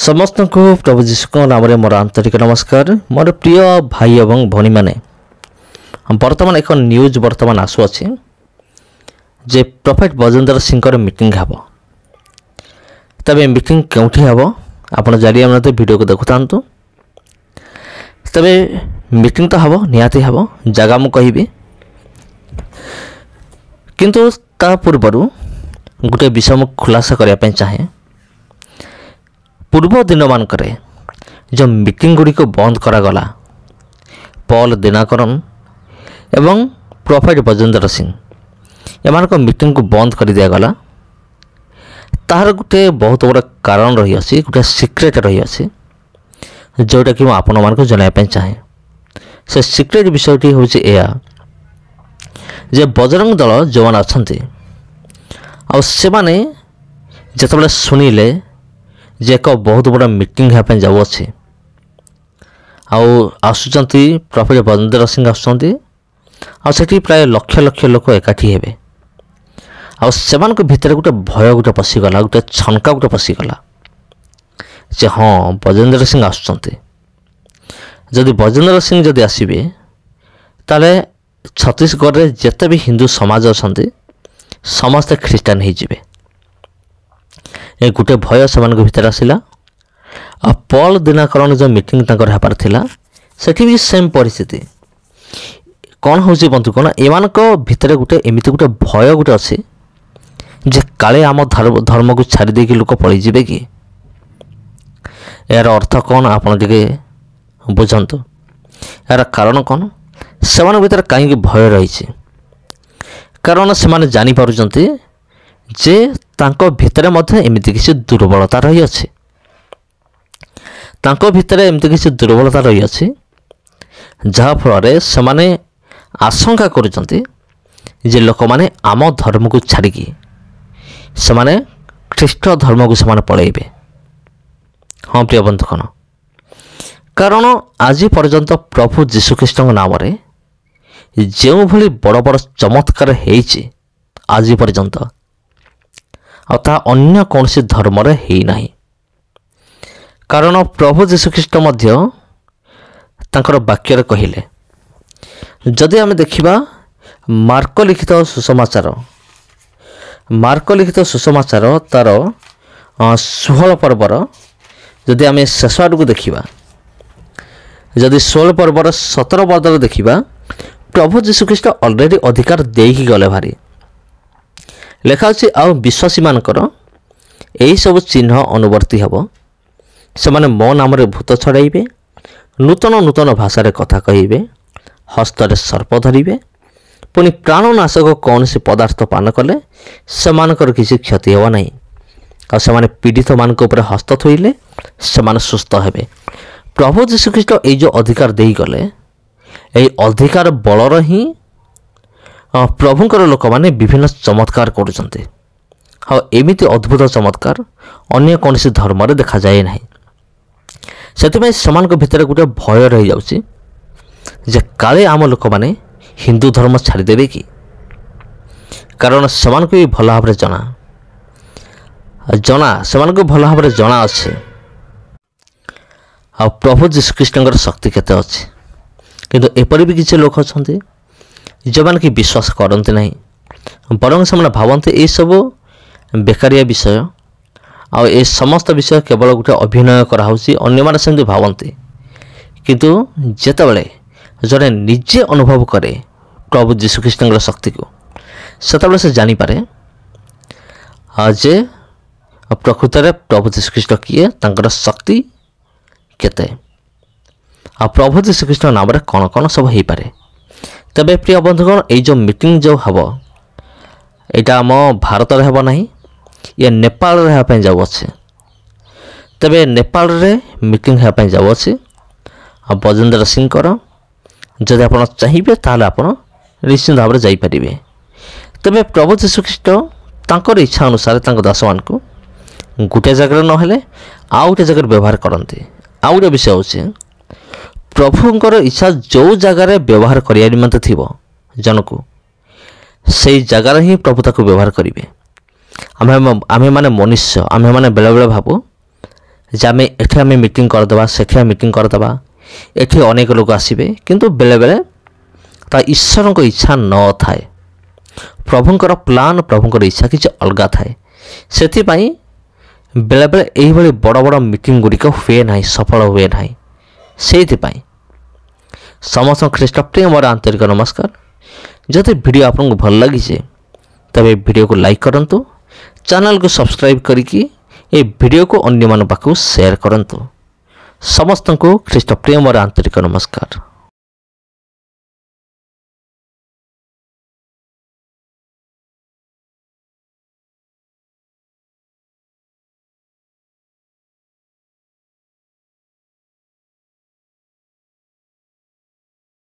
समस्त को प्रभु जीशु नाम मोर आंतरिक नमस्कार। मोर प्रिय भाई एवं भौणी मैंने बर्तमान एक न्यूज बर्तमान आसुअछि जे प्रॉफेट बजेंद्र सिंह मीटिंग हेबो। तबे मीटिंग केउठी हेबो आपण जारी हमते वीडियो को देखु तांतु। तबे मीटिंग तो हेबो नियाती हेबो जगह मु कहिबी, किंतु ता पूर्वरु गुटे विषय मु खुलासा करिया पे चाहे। पूर्व दिन मानकरे जो मीटिंग गुड़ी को बंद करागला पॉल दिनाकरन एवं प्रॉफेट बजेंद्र सिंह एमान को मीटिंग को बंद कर दिया गला। तार गुटे बहुत बड़ा कारण रही अछि, गुटे सीक्रेट रही अछि जोटा कि आपण मान को जनाय पे चाहे। से सीक्रेट विषयटी होछि एया जे बजरंग दल जो मान अछंती आ से माने जतबले सुनिले जे एक बहुत बड़ा मीटिंग हेपे जाउ अछि आसुचंती प्रॉफेट बजेंद्र सिंह आसुचंती आ सेठी प्राय लक्ष लक्ष लोक एकाठी हेबे। आ सेमान को भीतर गुटे भय गुटे पसिगला, गुटे छनका गुटे पसिगला जे हाँ बजेंद्र सिंह आसुचंती। जदि बजेंद्र सिंह जदि आसीबे ताले छत्तीसगढ़ रे जेते भी हिंदू समाज अछंती समस्त ख्रीस्टान हो जिवे। ए गुटे भय सेमान को भीतर आसिला। आ पॉल दिनाकरण जो मीटिंग तंकर हेपार थिला सेठी भी सेम परिस्थिति कौन होची बंधु कोन एमान को भीतर गुटे एमिति गुटे भय गुटे अछि जे काले आम धर्म को छाड़ी दे कि लोक पळि जिवे कि। यार अर्थ कौन आपण टिके बुझंतु। यार कारण कौन सेमान भीतर काहे भय रही। कारण सेमान जानि पारुचंती जे तांको भितरे मध्य एमिति किसी दुर्बलता रही अछि। तांको भितरे एमिति किसी दुर्बलता रही अछि जहा फल सेमाने आशंका करुचंती जे लोक माने आम धर्म को छाड़िकी सेमाने ख्रीष्ट धर्म को सेमाने पळेइबे। हाँ प्रिय बंधुगण, कारण आज पर्यंत प्रभु जीशुख्रीष्ट नाम रे जो भली बड़ बड़ चमत्कार हेइछि आज पर्यंत आ अन्य कौन सी धर्म रे ही नहीं। कारण प्रभु जीशुख्रीष्ट मध्य तांकर वाक्य रे कहिले जदि आम देखिबा मार्क लिखित सुसमाचार तार 16 पर्वर जदि आम शेष आड़ को देखिबा, जदि 16 पर्वर 17 पद देखिबा प्रभु जीशुख्रीष्ट ऑलरेडी अधिकार देकी गले भारी। लेखा अछि आ विश्वासी मानकर एही सब चिन्ह अनुवर्ती हेबो। सेमाने मो नाम रे भूत छड़ाइबे, नूतन नूतन भाषा रे कथा कहिबे, हस्तरे सर्प धरिबे, पुनि प्राणनाशक कौन से पदार्थ पान कले सेमानकर किसी क्षति हेबो नहीं। आ सेमाने पीड़ित मान को ऊपर हस्त थोइले सेमाने सुस्थ हेबे। प्रभु जीशुख्रीष्ट ए जो अधिकार देई गले ए अधिकार बलर ही प्रभुंकर लोक माने विभिन्न चमत्कार करुचंते। हाँ एमिति अद्भुत चमत्कार अन्य कौन सी धर्म रे देखा जाए नहीं। सेतिमे समान को भीतर गुटे भय रही जाउची जे काले आम लोक माने हिंदू धर्म छाड़ी देबे कि। कारण समान को भी भल भाव रे जना समान को भल भाव रे जना अछि आ प्रभु जीशुख्रीष्टंकर शक्ति केते अछि। किंतु एपरि भी किछि लोक अछंती जो मान कि विश्वास करते नहीं, बरং से भावते ये सब बेकारिया विषय आ ए समस्त विषय केवल गोटे अभिनय कराऊँगी अन्य मैंने सेमती भावती। किंतु जेतबले जड़े निजे अनुभव करे प्रभु जीशुख्रीष्ट शक्ति को सेतबले से जानी पारे जे प्रकृत में प्रभु जीशुख्रीष्ट किए, तांकर शक्ति केते आ प्रभु जीशुख्रीष्ट नाम रे कौन कौन सब हो पारे। तबे प्रिय बंधुगण ये जो मीटिंग जो हम यहाँ आम भारत रे हेब नहीं, ये नेपाल रे हेपे जाउ अछि। तबे नेपाल रे मीटिंग हेपे जाउ अछि आ बजेंद्र सिंह कर जदि आपण चाहिए ताले आपण निश्चित भाव जाई परिबे। तबे प्रभु जीशुख्रीष्ट तांकर इच्छा अनुसार तांको दास मान को गुटे जगह न हेले आ गुटे जगह व्यवहार करते। आ गुटे विषय होछि प्रभुंकर इच्छा जो जगार व्यवहार करिया निमंते थिबो जनकु से जगार ही प्रभु ताको व्यवहार करिवे। आमे माने मनुष्य आमे माने बेले बेले भाबो जे आम मीटिंग करदे से मीटिंग करदे एठी अनेक लोक आसबे किंतु बेले बेले ता ईश्वर को इच्छा न थाए प्रभुंकर प्लान प्रभुंकर इच्छा किसी अलग थाए से बेले बेले यही बड़ बड़ मीटिंग गुड़िक हुए ना सफल हुए ना से समस्त ख्रीष्ट प्रिय मोर आंतरिक नमस्कार। जदि वीडियो आपको भल लगी तबे वीडियो को लाइक करंतु चैनल को सब्सक्राइब करिकी ए वीडियो को अन्य मान पाखु शेयर करंतु। समस्त को ख्रीष्ट प्रिय मोर आंतरिक नमस्कार।